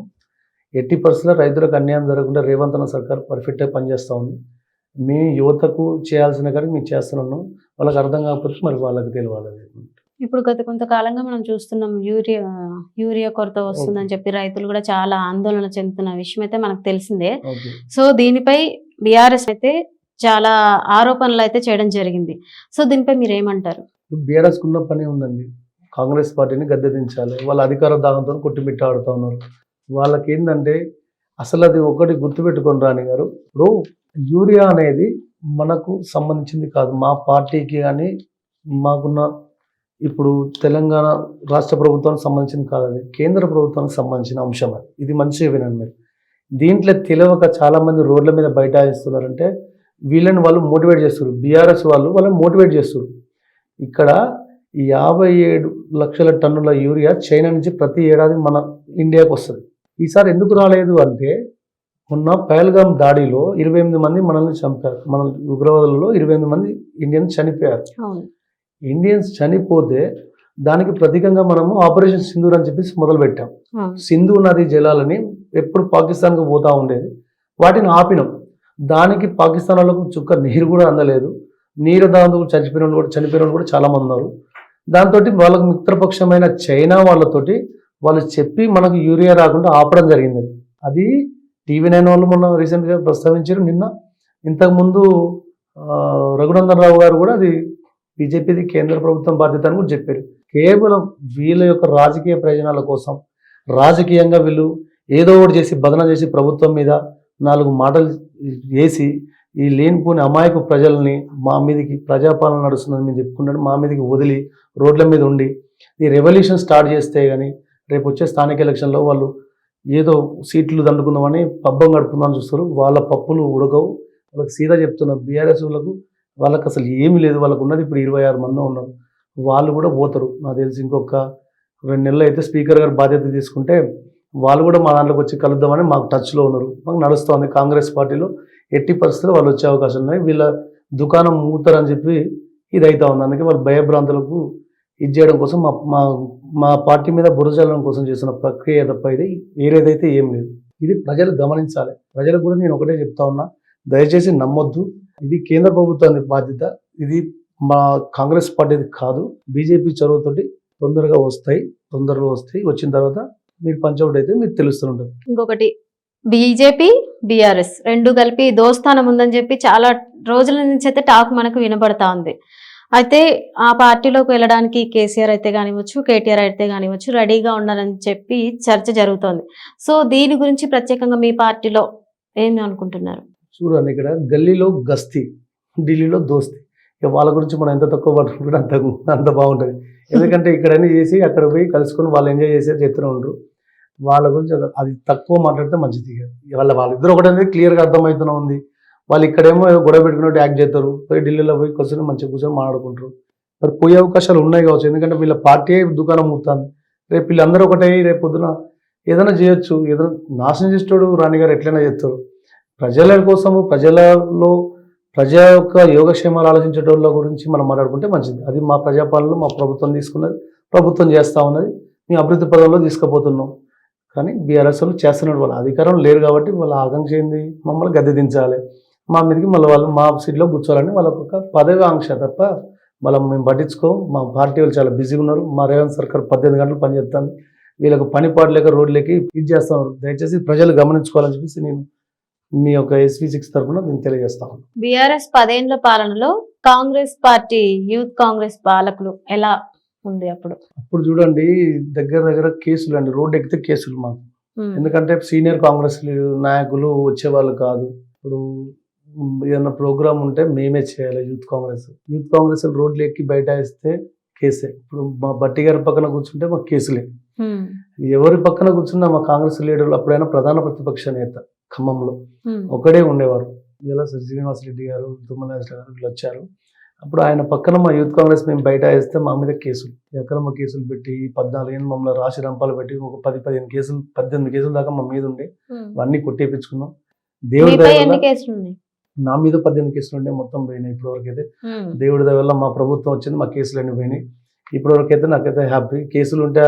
80% రైతులకు అన్యాయం జరగకుండా రేవంత్ అన్న సర్కార్ పర్ఫెక్ట్గా పనిచేస్తూ ఉంది. మీ యువతకు చేయాల్సిన కానీ మేము చేస్తున్నాం. వాళ్ళకి అర్థం కాకపోతే మరి వాళ్ళకి తెలియాలి అది. ఇప్పుడు గత కొంతకాలంగా మనం చూస్తున్నాం యూరియా కొరత వస్తుందని చెప్పి రైతులు కూడా చాలా ఆందోళన చెందుతున్న విషయం అయితే మనకు తెలిసిందే. ఓకే. సో దీనిపై బీఆర్ఎస్ అయితే చాలా ఆరోపణలు అయితే చేయడం జరిగింది. సో దీనిపై మీరు ఏమంటారు? బీఆర్ఎస్ కున్న పని ఉందండి, కాంగ్రెస్ పార్టీని గద్దె దించాలి. వాళ్ళ అధికార దాహంతో కొట్టిమిట్ట ఆడుతూ ఉన్నారు. వాళ్ళకి ఏంటంటే అసలు అది ఒకటి గుర్తుపెట్టుకొని రాణి గారు, ఇప్పుడు యూరియా అనేది మనకు సంబంధించింది కాదు, మా పార్టీకి కానీ మాకున్న ఇప్పుడు తెలంగాణ రాష్ట్ర ప్రభుత్వానికి సంబంధించింది కాదు, అది కేంద్ర ప్రభుత్వానికి సంబంధించిన అంశం. అది ఇది మంచిగా వినండి మీరు. దీంట్లో తెలియక చాలామంది రోడ్ల మీద బైఠాయిస్తున్నారంటే వీళ్ళని వాళ్ళు మోటివేట్ చేస్తారు, బీఆర్ఎస్ వాళ్ళు వాళ్ళని మోటివేట్ చేస్తారు. ఇక్కడ 57 లక్షల టన్నుల యూరియా చైనా నుంచి ప్రతి ఏడాది మన ఇండియాకు వస్తుంది. ఈసారి ఎందుకు రాలేదు అంటే మొన్న పహల్గాం దాడిలో 28 మంది మనల్ని చంపారు. మన ఉగ్రవాదులలో 28 మంది ఇండియన్స్ చనిపోయారు. ఇండియన్స్ చనిపోతే దానికి ప్రతీకంగా మనము ఆపరేషన్ సింధూర్ అని చెప్పేసి మొదలుపెట్టాం. సింధు నది జలాలని ఎప్పుడు పాకిస్తాన్కి పోతూ ఉండేది, వాటిని ఆపినాం. దానికి పాకిస్తాన్ వాళ్ళకు చుక్క నీరు కూడా అందలేదు. నీరు దాంతో చనిపోయిన వాళ్ళు కూడా చాలా మంది ఉన్నారు. దాంతో వాళ్ళకు మిత్రపక్షమైన చైనా వాళ్ళతోటి వాళ్ళు చెప్పి మనకు యూరియా రాకుండా ఆపడం జరిగింది. అది TV9 వాళ్ళు మొన్న రీసెంట్గా ప్రస్తావించారు. నిన్న ఇంతకుముందు రఘునందన్ రావు గారు కూడా అది బీజేపీది కేంద్ర ప్రభుత్వం బాధ్యత అని కూడా చెప్పారు. కేవలం వీళ్ళ యొక్క రాజకీయ ప్రయోజనాల కోసం రాజకీయంగా వీళ్ళు ఏదో ఒకటి చేసి బదనం చేసి ప్రభుత్వం మీద 4 మాటలు వేసి ఈ లేనిపోని అమాయక ప్రజల్ని మా మీదకి ప్రజాపాలన నడుస్తుందని మేము చెప్పుకున్నాడు మా మీదకి వదిలి రోడ్ల మీద ఉండి ఈ రెవల్యూషన్ స్టార్ట్ చేస్తే కానీ రేపు వచ్చే స్థానిక ఎలక్షన్లో వాళ్ళు ఏదో సీట్లు దండుకుందామని పబ్బం గడుపుకుందామని చూస్తారు. వాళ్ళ పప్పులు ఉడకవు. వాళ్ళకి సీదా చెప్తున్న బీఆర్ఎస్ వాళ్ళకి అసలు ఏమీ లేదు. వాళ్ళకు ఉన్నది ఇప్పుడు 26 మంది ఉన్నారు. వాళ్ళు కూడా పోతారు నాకు తెలిసి. ఇంకొక 2 నెలలు అయితే స్పీకర్ గారు బాధ్యత తీసుకుంటే వాళ్ళు కూడా మా దాంట్లోకి వచ్చి కలుద్దామని మాకు టచ్లో ఉన్నారు. మాకు నడుస్తుంది. కాంగ్రెస్ పార్టీలో ఎట్టి పరిస్థితుల్లో వాళ్ళు వచ్చే అవకాశం ఉన్నాయి. వీళ్ళ దుకాణం మూతారని చెప్పి ఇది అవుతా ఉంది. అందుకే వాళ్ళు భయభ్రాంతులకు ఇది చేయడం కోసం మా పార్టీ మీద బురజల్లడం కోసం చేసిన ప్రక్రియ తప్ప ఇది వేరేదైతే ఏం లేదు. ఇది ప్రజలు గమనించాలి. ప్రజలకు కూడా నేను ఒకటే చెప్తా ఉన్నా, దయచేసి నమ్మొద్దు. ఇది కేంద్ర ప్రభుత్వానికి బాధ్యత. ఇది మా కాంగ్రెస్ పార్టీది కాదు. బీజేపీ చొరవతోటి తొందరగా వస్తాయి. వచ్చిన తర్వాత మీరు పంచౌట్ అయితే మీకు తెలుస్తుంటుంది. ఇంకొకటి బీజేపీ బీఆర్ఎస్ రెండు కలిపి దోస్తానం ఉందని చెప్పి చాలా రోజుల నుంచి అయితే టాక్ మనకు వినబడతా ఉంది. అయితే ఆ పార్టీలోకి వెళ్ళడానికి కేసీఆర్ అయితే కానివచ్చు, కేటీఆర్ అయితే కానివచ్చు రెడీగా ఉన్నారని చెప్పి చర్చ జరుగుతోంది. సో దీని గురించి ప్రత్యేకంగా మీ పార్టీలో ఏమి అనుకుంటున్నారు? చూడండి, ఇక్కడ గల్లీలో గస్తీ, ఢిల్లీలో దోస్తీ. ఇక వాళ్ళ గురించి మనం ఎంత తక్కువ పట్టుకుంటే అంత బాగుంటుంది. ఎందుకంటే ఇక్కడన్నీ చేసి అక్కడ పోయి కలుసుకొని వాళ్ళు ఎంజాయ్ చేసి చెప్తూనే ఉండరు. వాళ్ళ గురించి అది తక్కువ మాట్లాడితే మంచిది. వాళ్ళిద్దరు ఒకటనేది క్లియర్గా అర్థమవుతూనే ఉంది. వాళ్ళు ఇక్కడేమో గొడవ పెట్టుకున్నట్టు యాక్ట్ చేస్తారు, పోయి ఢిల్లీలో పోయి కూర్చొని మంచిగా కూర్చొని మాట్లాడుకుంటారు. మరి పోయే అవకాశాలు ఉన్నాయి కావచ్చు. ఎందుకంటే వీళ్ళ పార్టీ దుకాణం మూతాను. రేపు వీళ్ళందరూ ఒకటే రేపు పొద్దున ఏదైనా చేయొచ్చు. ఏదైనా నాశనం చేసేటోడు రాణి గారు ఎట్లయినా చేస్తారు. ప్రజల కోసము ప్రజా యొక్క యోగక్షేమాలు ఆలోచించేటోళ్ళ గురించి మనం మాట్లాడుకుంటే మంచిది. అది మా ప్రజాపాలనలో మా ప్రభుత్వం తీసుకున్నది, ప్రభుత్వం చేస్తూ ఉన్నది. మేము అభివృద్ధి పదంలో తీసుకుపోతున్నాం. కానీ బీఆర్ఎస్ వాళ్ళు చేస్తున్నారు. వాళ్ళ అధికారం లేరు కాబట్టి వాళ్ళ ఆకాంక్ష ఏంది, మమ్మల్ని గద్దె దించాలి, మా మీదకి మళ్ళీ వాళ్ళు మా సీట్లో కూర్చోవాలని వాళ్ళకు ఒక పదవి ఆంక్ష తప్ప మేము పట్టించుకోం. మా పార్టీ వాళ్ళు చాలా బిజీగా ఉన్నారు. మా రేవంత్ సర్కార్ 18 గంటలు పనిచేస్తాను. వీళ్ళకి పనిపాటు లేక రోడ్లకి ఇది చేస్తున్నారు. దయచేసి ప్రజలు గమనించుకోవాలని చెప్పేసి నేను మీ యొక్క SV6 తరఫున నేను తెలియజేస్తాను. బీఆర్ఎస్ 10 ఏళ్ల పాలనలో కాంగ్రెస్ పార్టీ యూత్ కాంగ్రెస్ పాలకులు ఎలా ఉంది? అప్పుడు చూడండి, దగ్గర కేసులు అండి, రోడ్డు ఎక్కితే కేసులు మాకు. ఎందుకంటే సీనియర్ కాంగ్రెస్ నాయకులు వచ్చేవాళ్ళు కాదు. ఇప్పుడు ఏదైనా ప్రోగ్రామ్ ఉంటే మేమే చేయాలి. యూత్ కాంగ్రెస్ రోడ్లు ఎక్కి బయట వేస్తే కేసే. ఇప్పుడు మా బట్టి గారి పక్కన కూర్చుంటే మాకు కేసులే. ఎవరి పక్కన కూర్చున్నా మా కాంగ్రెస్ లీడర్లు అప్పుడైనా ప్రధాన ప్రతిపక్ష నేత ఖమ్మంలో ఒకడే ఉండేవారు. ఇలా శ్రీనివాసరెడ్డి గారు, తుమ్మల గారు వీళ్ళు వచ్చారు. అప్పుడు ఆయన పక్కన మా యూత్ కాంగ్రెస్ మేము బయట వేస్తే మా మీద కేసులు, ఎక్కడమ్మ కేసులు పెట్టి 14 ఏళ్ళు మమ్మల్ని రాశి రంపాలు పెట్టి ఒక 10-15 కేసులు 18 కేసుల దాకా మా మీద ఉండే అవన్నీ కొట్టేపించుకున్నాం. దేవుడి నా మీద 18 కేసులు ఉండే, మొత్తం పోయినాయి ఇప్పటివరకు అయితే. దేవుడి దయ వల్ల మా ప్రభుత్వం వచ్చింది, మా కేసులు అన్నీ పోయినాయి. ఇప్పటివరకు అయితే నాకైతే హ్యాపీ. కేసులు ఉంటే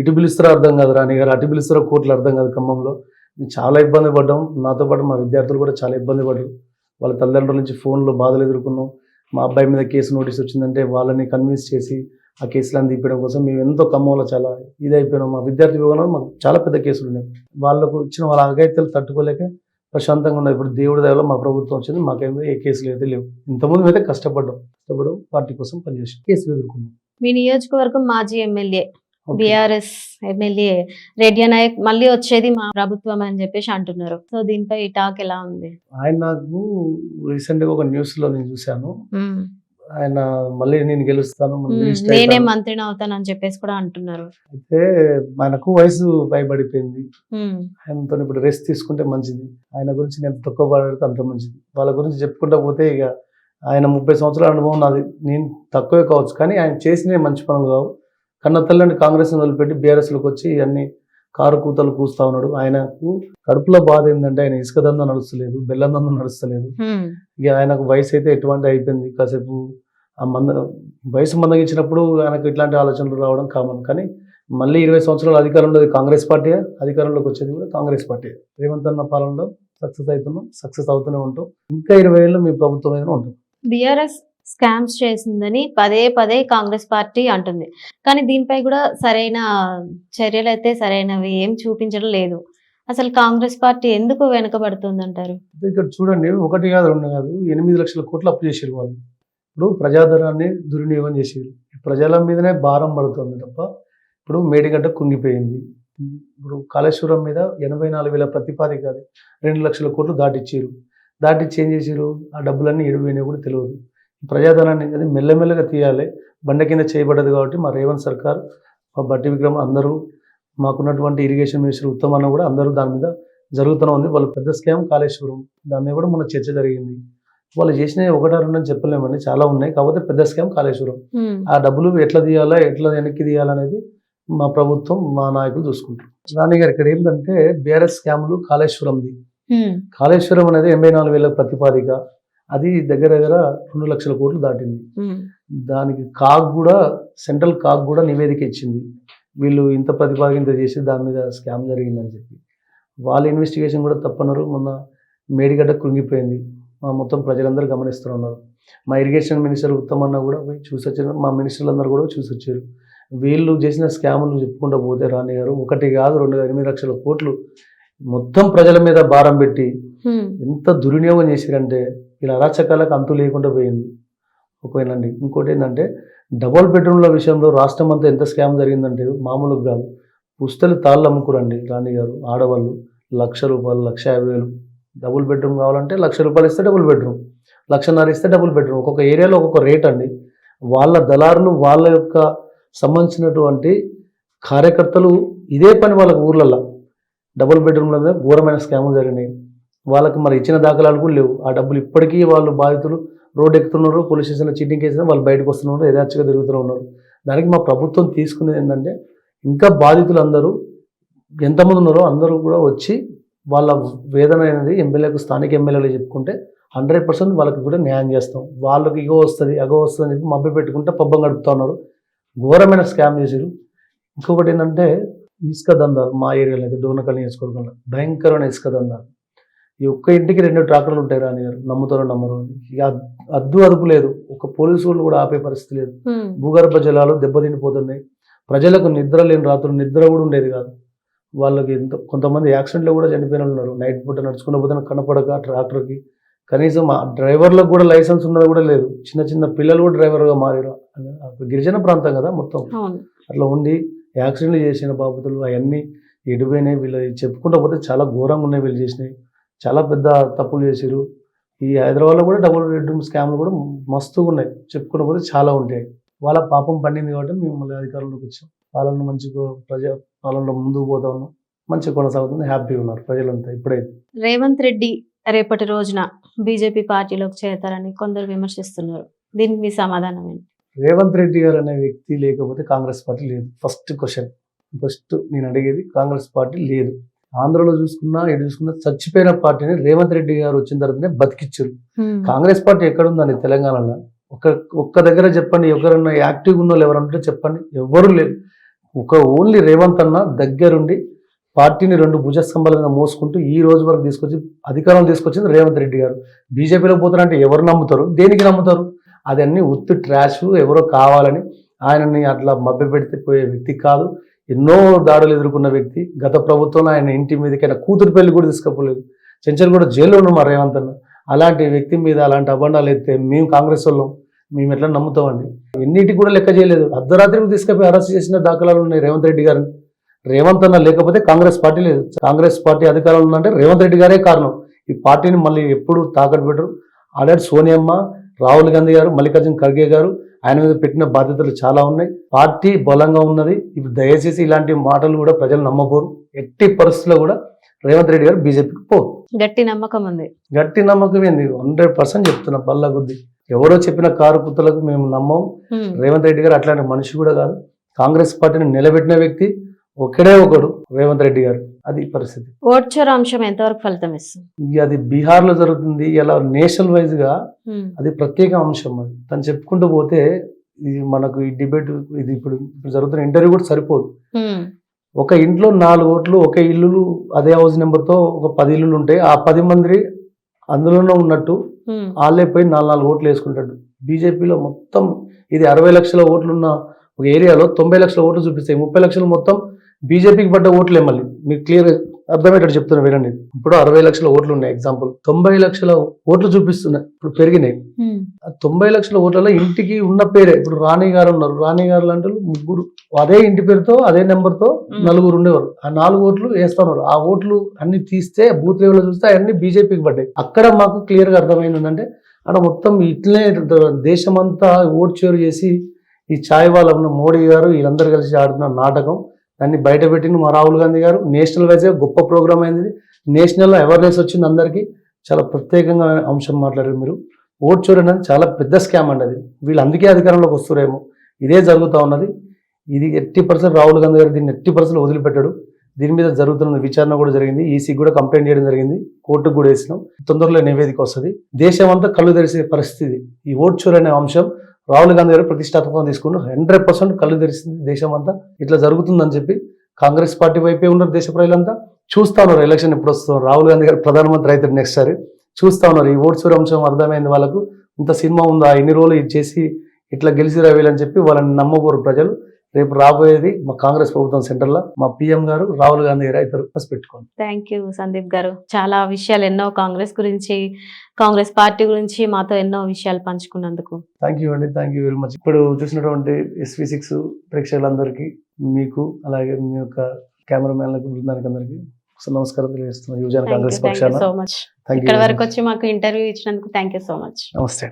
ఇటు పిలుస్తారో అర్థం కాదు రాణి గారు, అటు పిలుస్తారో కోర్టులు అర్థం కాదు. ఖమ్మంలో మేము చాలా ఇబ్బంది పడ్డాం. నాతో పాటు మా విద్యార్థులు కూడా చాలా ఇబ్బంది పడ్డారు. వాళ్ళ తల్లిదండ్రుల నుంచి ఫోన్లో బాధలు ఎదుర్కొన్నాం. మా అబ్బాయి మీద కేసు నోటీస్ వచ్చిందంటే వాళ్ళని కన్విన్స్ చేసి ఆ కేసులను తీపడం కోసం మేము ఎంతో ఖమ్మంలో చాలా ఇదైపోయినాం. మా విద్యార్థి విభాగంలో మాకు చాలా పెద్ద కేసులు ఉన్నాయి. వాళ్ళకు వచ్చిన వాళ్ళ అఘాయిత్యాలు తట్టుకోలేక ప్రశాంతంగా ఉన్నది. ఇప్పుడు దేవుడి దయలో మా ప్రభుత్వం వచ్చింది, మాకేమో ఏ కేసులు అయితే లేవు. ఇంతకుముందు అయితే కష్టపడ్డాం పార్టీ కోసం పనిచేసి కేసులు ఎదుర్కొన్నాం. మీ నియోజకవర్గం మాజీ MLA BRS MLA Reddy Naik మళ్ళీ వచ్చేది మా ప్రభుత్వం అని చెప్పేసి అంటున్నారు. సో దీనిపై టాక్ ఎలా ఉంది? ఆయన నాకు రీసెంట్ గా ఒక న్యూస్ లో నేను చూశాను, ఆయన మళ్ళీ నేను గెలుస్తాను, నేనే మంత్రిని అవుతాను అని చెప్పేసి కూడా అంటున్నారు. అయితే ఆయనకు వయసు పైబడిపోయింది. ఆయనతో ఇప్పుడు రెస్ట్ తీసుకుంటే మంచిది. ఆయన గురించి నేను తక్కువ పడితే అంత మంచిది. వాళ్ళ గురించి చెప్పుకుంటా పోతే ఇక ఆయన 30 సంవత్సరాల అనుభవం నాది, నేను తక్కువే కావచ్చు, కానీ ఆయన చేసినవి మంచి పనులు కావు. కన్న తల్లిని కాంగ్రెస్ వదిలిపెట్టి బీఆర్ఎస్లోకి వచ్చి అన్ని కారు కూతలు కూస్తా ఉన్నాడు. ఆయనకు కడుపులో బాధ ఏంటంటే ఆయన ఇసుక దందా నడుస్తలేదు, బెల్లం దందా నడుస్తలేదు. ఇక ఆయనకు వయసు అయితే ఎటువంటి అయిపోయింది. కాసేపు ఆ వయసు మందగించినప్పుడు ఆయనకు ఇట్లాంటి ఆలోచనలు రావడం కామన్. కానీ మళ్ళీ 20 సంవత్సరాల అధికారంలో కాంగ్రెస్ పార్టీ, అధికారంలోకి వచ్చేది కూడా కాంగ్రెస్ పార్టీ. రేవంత్ అన్న పాలనలో సక్సెస్ అవుతూనే ఉంటాం. ఇంకా 20 ఏళ్ళు మీ ప్రభుత్వం మీద ఉంటాం. బీఆర్ఎస్ స్కామ్స్ చేసిందని పదే పదే కాంగ్రెస్ పార్టీ అంటుంది, కానీ దీనిపై కూడా సరైన చర్యలు అయితే సరైనవి ఏం చూపించడం లేదు. అసలు కాంగ్రెస్ పార్టీ ఎందుకు వెనుకబడుతుంది అంటారు? ఇక్కడ చూడండి, 1 కాదు 2 కాదు 8 లక్షల కోట్లు అప్పు చేసారు వాళ్ళు. ఇప్పుడు ప్రజాధనాన్ని దుర్వినియోగం చేసారు. ప్రజల మీదనే భారం పడుతుంది తప్ప ఇప్పుడు మేడిగడ్డ కుంగిపోయింది. ఇప్పుడు కాళేశ్వరం మీద 84,000 ప్రతిపాదిక 2 లక్షల కోట్లు దాటిచ్చి ఏం చేసారు? ఆ డబ్బులన్నీ ఎడిపోయినా కూడా తెలియదు. ప్రజాధనాన్ని అది మెల్లమెల్లగా తీయాలి. బండ కింద చేయబడ్డది కాబట్టి మా రేవంత్ సర్కార్, మా బట్టి విక్రమ్ అందరూ, మాకున్నటువంటి ఇరిగేషన్ మినిస్టర్ ఉత్తమన్న కూడా అందరూ దాని మీద జరుగుతూనే ఉంది. వాళ్ళు పెద్ద స్కామ్ కాళేశ్వరం, దాని మీద కూడా మన చర్చ జరిగింది. వాళ్ళు చేసిన 1-2 అని చెప్పలేమండి, చాలా ఉన్నాయి. కాకపోతే పెద్ద స్కామ్ కాళేశ్వరం. ఆ డబ్బులు ఎట్లా తీయాలా, ఎట్లా వెనక్కి తీయాలనేది మా ప్రభుత్వం, మా నాయకులు చూసుకుంటారు. రాణి గారు, ఇక్కడ ఏంటంటే బీఆర్ఎస్ స్కాములు కాళేశ్వరంది. కాళేశ్వరం అనేది 84,000 ప్రతిపాదిక, అది దగ్గర 2 లక్షల కోట్లు దాటింది. దానికి సెంట్రల్ కాగ్ కూడా నివేదిక ఇచ్చింది, వీళ్ళు ఇంత ప్రతిపాదిక ఇంత చేసి దాని మీద స్కామ్ జరిగిందని చెప్పి. వాళ్ళ ఇన్వెస్టిగేషన్ కూడా తప్పన్నారు. మొన్న మేడిగడ్డ కృంగిపోయింది, మా మొత్తం ప్రజలందరూ గమనిస్తున్నారు. మా ఇరిగేషన్ మినిస్టర్ ఉత్తమన్న కూడా పోయి చూసొచ్చారు, మా మినిస్టర్లందరూ కూడా చూసొచ్చారు. వీళ్ళు చేసిన స్కాములు చెప్పుకుంటూ పోతే రాణి గారు 1 కాదు 2 కాదు 8 లక్షల కోట్లు మొత్తం ప్రజల మీద భారం పెట్టి ఎంత దుర్వినియోగం చేశారంటే ఇలా అరాచకాలకు అంతు లేకుండా పోయింది. ఒకవేనండి, ఇంకోటి ఏంటంటే డబుల్ బెడ్రూమ్ల విషయంలో రాష్ట్రం అంతా ఎంత స్కామ్ జరిగిందంటే మామూలుగా కాదు. పుస్తలు తాళ్ళు అమ్ముకురండి రాణి గారు, ఆడవాళ్ళు 1,00,000 రూపాయలు, 1,50,000. డబుల్ బెడ్రూమ్ కావాలంటే 1,00,000 రూపాయలు ఇస్తే డబుల్ బెడ్రూమ్, 1,50,000 ఇస్తే డబుల్ బెడ్రూమ్. ఒక్కొక్క ఏరియాలో ఒక్కొక్క రేట్ అండి. వాళ్ళ దళారులు, వాళ్ళ యొక్క సంబంధించినటువంటి కార్యకర్తలు ఇదే పని వాళ్ళకి ఊర్లలో డబుల్ బెడ్రూమ్ల మీద ఘోరమైన స్కాములు జరిగినాయి. వాళ్ళకి మరి ఇచ్చిన దాఖలాలు కూడా లేవు. ఆ డబ్బులు ఇప్పటికీ వాళ్ళు బాధితులు రోడ్డు ఎక్కుతున్నారు, పోలీస్ స్టేషన్లో చీటింగ్ కేసు వాళ్ళు బయటకు వస్తున్నారు, యథార్చిగా తిరుగుతూ ఉన్నారు. దానికి మా ప్రభుత్వం తీసుకునేది ఏంటంటే ఇంకా బాధితులు అందరూ ఎంతమంది ఉన్నారో అందరూ కూడా వచ్చి వాళ్ళ వేదన అనేది ఎమ్మెల్యేకు, స్థానిక ఎమ్మెల్యేలు చెప్పుకుంటే 100% వాళ్ళకి కూడా న్యాయం చేస్తాం. వాళ్ళకి ఇగో వస్తుంది అగో వస్తుంది అని చెప్పి మభ్య పెట్టుకుంటే పబ్బం గడుపుతూ ఉన్నారు. ఘోరమైన స్కామ్ చేశారు. ఇంకొకటి ఏంటంటే ఇసుక దందాలు. మా ఏరియాలో అయితే డోనకల్ నియోజకవర్గంలో భయంకరమైన ఇసుక దందాలు. ఈ ఒక్క ఇంటికి 2 ట్రాక్టర్లు ఉంటాయి రాని గారు, నమ్ముతారో నమ్మరు. ఇక అదుపు లేదు, ఒక పోలీసు వాళ్ళు కూడా ఆపే పరిస్థితి లేదు. భూగర్భ జలాలు దెబ్బతిండిపోతున్నాయి. ప్రజలకు నిద్ర లేని రాత్రులు, నిద్ర కూడా ఉండేది కాదు. వాళ్ళకి కొంతమంది యాక్సిడెంట్లో కూడా చనిపోయిన ఉన్నారు. నైట్ పూట నడుచుకున్న పోతే కనపడక ట్రాక్టర్కి. కనీసం ఆ డ్రైవర్లకు కూడా లైసెన్స్ ఉన్నది కూడా లేదు. చిన్న పిల్లలు కూడా డ్రైవర్గా మారారు. గిరిజన ప్రాంతం కదా మొత్తం, అట్లా ఉండి యాక్సిడెంట్లు చేసిన బాబతులు అవన్నీ ఎడిపోయినాయి. వీళ్ళు చెప్పుకుంటూ పోతే చాలా ఘోరంగా ఉన్నాయి. వీళ్ళు చేసినాయి చాలా పెద్ద తప్పులు చేశారు. ఈ హైదరాబాద్లో కూడా డబుల్ బెడ్రూమ్ స్కామ్లు కూడా మస్తుగా ఉన్నాయి. చెప్పుకుంటూ పోతే చాలా ఉంటాయి. వాళ్ళ పాపం పండింది కాబట్టి మేము మళ్ళీ అధికారంలోకి వచ్చాం. పాలన మంచిగా ప్రజా పాలనలో ముందుకు పోతా ఉన్నాం, మంచిగా కొనసాగుతుంది, హ్యాపీగా ఉన్నారు ప్రజలంతా. ఇప్పుడైతే రేవంత్ రెడ్డి రేపటి రోజున బీజేపీ పార్టీలోకి చేరతారని కొందరు విమర్శిస్తున్నారు. దీనికి మీ సమాధానం ఏంటి? రేవంత్ రెడ్డి గారు అనే వ్యక్తి లేకపోతే కాంగ్రెస్ పార్టీ లేదు. ఫస్ట్ నేను అడిగేది, కాంగ్రెస్ పార్టీ లేదు. ఆంధ్రలో చూసుకున్నా ఎటు చూసుకున్నా చచ్చిపోయిన పార్టీని రేవంత్ రెడ్డి గారు వచ్చిన తర్వాతనే బతికిచ్చారు. కాంగ్రెస్ పార్టీ ఎక్కడుందండి తెలంగాణలో? ఒక్క దగ్గర చెప్పండి, ఎవరన్నా యాక్టివ్గా ఉన్న వాళ్ళు ఎవరంటే చెప్పండి. ఎవరు లేదు. ఓన్లీ రేవంత్ అన్న దగ్గరుండి పార్టీని 2 భుజస్తంభాల మీద మోసుకుంటూ ఈ రోజు వరకు తీసుకొచ్చి అధికారం తీసుకొచ్చింది రేవంత్ రెడ్డి గారు. బీజేపీలో పోతారంటే ఎవరు నమ్ముతారు, దేనికి నమ్ముతారు? అదన్నీ ఉత్తి ట్రాష్, ఎవరో కావాలని ఆయనని అట్లా మభ్యపెడితే పోయే వ్యక్తి కాదు. ఎన్నో దాడులు ఎదుర్కొన్న వ్యక్తి. గత ప్రభుత్వంలో ఆయన ఇంటి మీదకి ఆయన కూతురు పెళ్లి కూడా తీసుకపోలేదు. చెంచల్ కూడా జైల్లో ఉన్నాం మా రేవంత్ అన్న. అలాంటి వ్యక్తి మీద అలాంటి అబండాలు ఎత్తే మేము కాంగ్రెస్ వాళ్ళం, మేము ఎట్లా నమ్ముతామండి? ఎన్నిటికి కూడా లెక్క చేయలేదు. అర్ధరాత్రికి తీసుకుపోయి అరెస్ట్ చేసిన దాఖలాలు ఉన్నాయి రేవంత్ రెడ్డి గారిని. రేవంత్ అన్న లేకపోతే కాంగ్రెస్ పార్టీ లేదు. కాంగ్రెస్ పార్టీ అధికారంలో ఉందంటే రేవంత్ రెడ్డి గారే కారణం. ఈ పార్టీని మళ్ళీ ఎప్పుడు తాకట్టు పెట్టరు. ఆల్రెడీ సోనియమ్మ, రాహుల్ గాంధీ గారు, మల్లికార్జున ఖర్గే గారు ఆయన మీద పెట్టిన బాధ్యతలు చాలా ఉన్నాయి. పార్టీ బలంగా ఉన్నది. ఇప్పుడు దయచేసి ఇలాంటి మాటలు కూడా ప్రజలు నమ్మపోరు. ఎట్టి పరిస్థితుల్లో కూడా రేవంత్ రెడ్డి గారు బీజేపీకి పోరు. గట్టి నమ్మకం ఉంది. గట్టి నమ్మకం ఏంది? 100% చెప్తున్నా బల్ల గుద్ది. ఎవరో చెప్పిన కారు కుత్తలకు మేము నమ్మం. రేవంత్ రెడ్డి గారు అట్లాంటి మనిషి కూడా కాదు. కాంగ్రెస్ పార్టీని నిలబెట్టిన వ్యక్తి ఒకడే ఒకడు, రేవంత్ రెడ్డి గారు. అది పరిస్థితి. ఓట్చోర్ అంశం ఎంతవరకు ఫలితం ఇస్తుంది? అది బీహార్ లో జరుగుతుంది. ఇలా నేషనల్ వైజ్ గా అది ప్రత్యేక అంశం. అది తను చెప్పుకుంటూ పోతే ఇది మనకు ఈ డిబేట్, ఇది ఇప్పుడు జరుగుతున్న ఇంటర్వ్యూ కూడా సరిపోదు. ఒక ఇంట్లో 4 ఓట్లు, ఒకే ఇల్లు, అదే హౌస్ నెంబర్ తో ఒక 10 ఇల్లులు ఉంటాయి. ఆ 10 మంది అందులోనే ఉన్నట్టు వాళ్ళే పోయి 4 ఓట్లు వేసుకుంటాడు. బీజేపీలో మొత్తం ఇది 60 లక్షల ఓట్లు ఉన్న ఒక ఏరియాలో 90 లక్షల ఓట్లు చూపిస్తాయి. 30 లక్షలు మొత్తం బీజేపీకి పడ్డ ఓట్లే. మళ్ళీ మీకు క్లియర్ అర్థమయ్యేటట్టు చెప్తున్నా వినండి. ఇప్పుడు 60 లక్షల ఓట్లు ఉన్నాయి ఎగ్జాంపుల్, 90 లక్షల ఓట్లు చూపిస్తున్నాయి. ఇప్పుడు పెరిగినాయి. ఆ 90 లక్షల ఓట్లలో ఇంటికి ఉన్న పేరే. ఇప్పుడు రాణి గారు ఉన్నారు. రాణి గారు అంటే 3 అదే ఇంటి పేరుతో అదే నెంబర్ తో 4 ఉండేవారు. ఆ 4 ఓట్లు వేస్తున్నారు. ఆ ఓట్లు అన్ని తీస్తే బూత్ లెవెల్ చూస్తే అవన్నీ బీజేపీకి పడ్డాయి. అక్కడ మాకు క్లియర్ గా అర్థమైంది ఏంటంటే అక్కడ మొత్తం ఇట్లనే దేశమంతా ఓట్ షేర్ చేసి ఈ ఛాయ్ వాళ్ళ మోడీ గారు వీళ్ళందరూ కలిసి ఆడుతున్న నాటకం. దాన్ని బయట పెట్టిన మా రాహుల్ గాంధీ గారు. నేషనల్ వైజ్ గొప్ప ప్రోగ్రామ్ అయింది. నేషనల్ అవేర్నెస్ వచ్చింది అందరికీ. చాలా ప్రత్యేకంగా అంశం మాట్లాడారు మీరు. ఓట్ చోరీ అనేది చాలా పెద్ద స్కామ్ అండి. అది వీళ్ళు అందుకే అధికారంలోకి వస్తారేమో. ఇదే జరుగుతూ ఉన్నది. ఇది 80% రాహుల్ గాంధీ గారు దీన్ని 80% వదిలిపెట్టాడు. దీని మీద జరుగుతున్న విచారణ కూడా జరిగింది. ఈసీకి కూడా కంప్లైంట్ చేయడం జరిగింది. కోర్టుకు కూడా వేసినాం. తొందరలో నివేదిక వస్తుంది. దేశం అంతా కళ్ళు తెరిసే పరిస్థితి. ఈ ఓట్ చోరీ అనే అంశం రాహుల్ గాంధీ గారు ప్రతిష్టాత్మకంగా తీసుకుంటూ 100% కళ్ళు తెరిచింది దేశం అంతా. ఇట్లా జరుగుతుందని చెప్పి కాంగ్రెస్ పార్టీ వైపే ఉన్నారు దేశ ప్రజలంతా. చూస్తా ఉన్నారు ఎలక్షన్ ఎప్పుడు వస్తున్నారు. రాహుల్ గాంధీ గారు ప్రధానమంత్రి అయితే నెక్స్ట్ సారి చూస్తా ఉన్నారు. ఈ ఓట్ చోరీ అంశం అర్థమైంది వాళ్ళకు. ఇంత సినిమా ఉందా, ఎన్ని రోజులు ఇది చేసి ఇట్లా గెలిచి రావేలని చెప్పి వాళ్ళని నమ్మబోరు ప్రజలు. రేపు రాబోయేది మా కాంగ్రెస్ ప్రభుత్వం సెంటర్లో మా పీఎం గారు, రాహుల్ గాంధీ గారు అయితే పెట్టుకోండి. థ్యాంక్ యూ సందీప్ గారు. చాలా విషయాలు ఎన్నో కాంగ్రెస్ గురించి, కాంగ్రెస్ పార్టీ గురించి మాతో ఎన్నో విషయాలు పంచుకున్నందుకు థ్యాంక్ యూ అండి. Thank you very much. ఇప్పుడు చూసినటువంటి SV6 ప్రేక్షకులందరికీ, మీకు అలాగే మీ యొక్క కెమెరామెన్లకు, బృందానికి అందరికీ నమస్కారం తెలియజేస్తున్నాను. యువజన కాంగ్రెస్ పక్షాన. So much. ఇక్కడ వరకు వచ్చి మాకు ఇంటర్వ్యూ ఇచ్చినందుకు థ్యాంక్ యూ సో మచ్. నమస్తే.